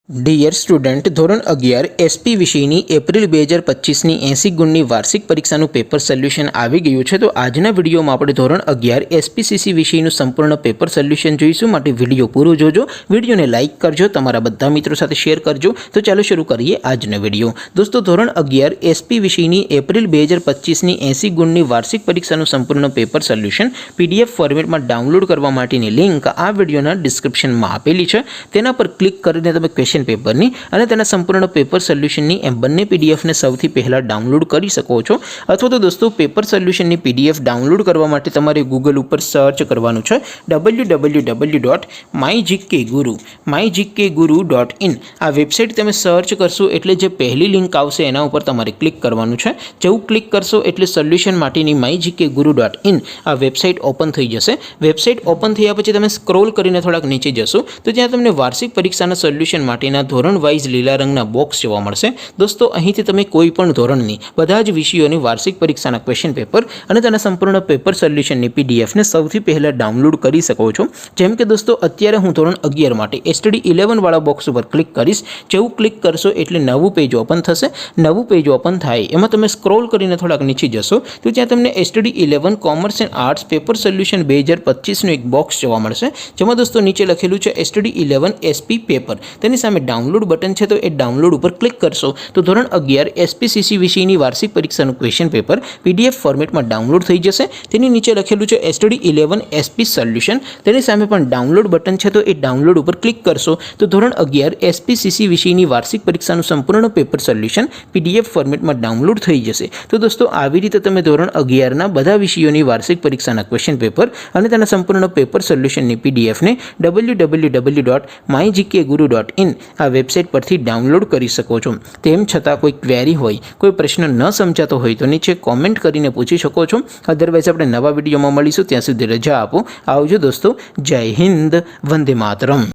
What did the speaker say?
Dear student, ધોરણ 11 SP વિષયની April 2025ની 80 ગુણની વાર્ષિક પરીક્ષાનું પેપર સોલ્યુશન આવી ગયું છે। તો આજના વિડીયોમાં આપણે ધોરણ 11 એસપીસીસી વિષયનું સંપૂર્ણ પેપર સોલ્યુશન જોઈશું। માટે વિડીયો પૂરો જોજો, વિડીયોને લાઇક કરજો, તમારા બધા મિત્રો સાથે શેર કરજો। તો ચાલો શરૂ કરીએ આજનો વિડીયો। દોસ્તો, ધોરણ 11 એસપી વિષયની એપ્રિલ 2025ની 80 ગુણની વાર્ષિક પરીક્ષાનું સંપૂર્ણ પેપર સોલ્યુશન પીડીએફ ફોર્મેટમાં ડાઉનલોડ કરવા માટેની લિંક આ વિડીયોના ડિસ્ક્રિપ્શનમાં આપેલી છે। તેના પર ક્લિક કરીને તમે ક્વેશ્ચન પેપરની અને તેના સંપૂર્ણ પેપર સોલ્યુશનની એમ બંને પીડીએફને સૌથી પહેલાં ડાઉનલોડ કરી શકો છો। અથવા તો દોસ્તો, પેપર સોલ્યુશનની પીડીએફ ડાઉનલોડ કરવા માટે તમારે ગૂગલ ઉપર સર્ચ કરવાનું છે www.mygkguru.in। આ વેબસાઇટ તમે સર્ચ કરશો એટલે જે પહેલી લિંક આવશે એના ઉપર તમારે ક્લિક કરવાનું છે। જેવું ક્લિક કરશો એટલે સોલ્યુશન માટેની mygkguru.in આ વેબસાઇટ ઓપન થઈ જશે। વેબસાઇટ ઓપન થયા પછી તમે સ્ક્રોલ કરીને થોડાક નીચે જશો તો ત્યાં તમને વાર્ષિક પરીક્ષાના સોલ્યુશન માટે ધોરણ વાઇઝ લીલા રંગના બોક્સ જોવા મળશે। દોસ્તો, અહીંથી તમે કોઈ પણ ધોરણની બધા જ વિષયોની વાર્ષિક પરીક્ષાના ક્વેશ્ચન પેપર અને તેના સંપૂર્ણ પેપર સોલ્યુશનની પીડીએફને સૌથી પહેલાં ડાઉનલોડ કરી શકો છો। જેમ કે દોસ્તો, અત્યારે હું ધોરણ 11 માટે એસટીડી 11 વાળા બોક્સ ઉપર ક્લિક કરીશ। જેવું ક્લિક કરશો એટલે નવું પેજ ઓપન થશે। નવું પેજ ઓપન થાય એમાં તમે સ્ક્રોલ કરીને થોડાક નીચે જશો તો ત્યાં તમને STD 11 commerce and arts paper solution 2025નું એક બોક્સ જોવા મળશે। જેમાં દોસ્તો નીચે લખેલું છે એસટીડી 11 એસપી પેપર। તેની સામે ડાઉનલોડ બટન છે, તો એ ડાઉનલોડ ઉપર ક્લિક કરશો તો ધોરણ 11 એસપીસીસી વિષયની વાર્ષિક પરીક્ષાનું ક્વેશ્ચન પેપર પીડીએફ ફોર્મેટમાં ડાઉનલોડ થઈ જશે। તેની નીચે લખેલું છે એસટીડી 11 એસપી સોલ્યુશન। તેની સામે પણ ડાઉનલોડ બટન છે, તો એ ડાઉનલોડ ઉપર ક્લિક કરશો તો ધોરણ 11 એસપીસીસી વિષયની વાર્ષિક પરીક્ષાનું સંપૂર્ણ પેપર સોલ્યુશન પીડીએફ ફોર્મેટમાં ડાઉનલોડ થઈ જશે। તો દોસ્તો, આવી રીતે તમે ધોરણ 11ના બધા વિષયોની વાર્ષિક પરીક્ષાના ક્વેશ્ચન પેપર અને તેના સંપૂર્ણ પેપર સોલ્યુશનની પીડીએફને www.mygkguru.in આ વેબસાઇટ પરથી ડાઉનલોડ કરી શકો છો। તેમ છતાં કોઈ ક્વેરી હોય, કોઈ પ્રશ્ન ન સમજાતો હોય તો નીચે કોમેન્ટ કરીને પૂછી શકો છો। અધરવાઇઝ આપણે નવા વિડીયોમાં મળીશું, ત્યાં સુધી રજા આપો। આવજો દોસ્તો, જય હિન્દ, વંદે માતરમ।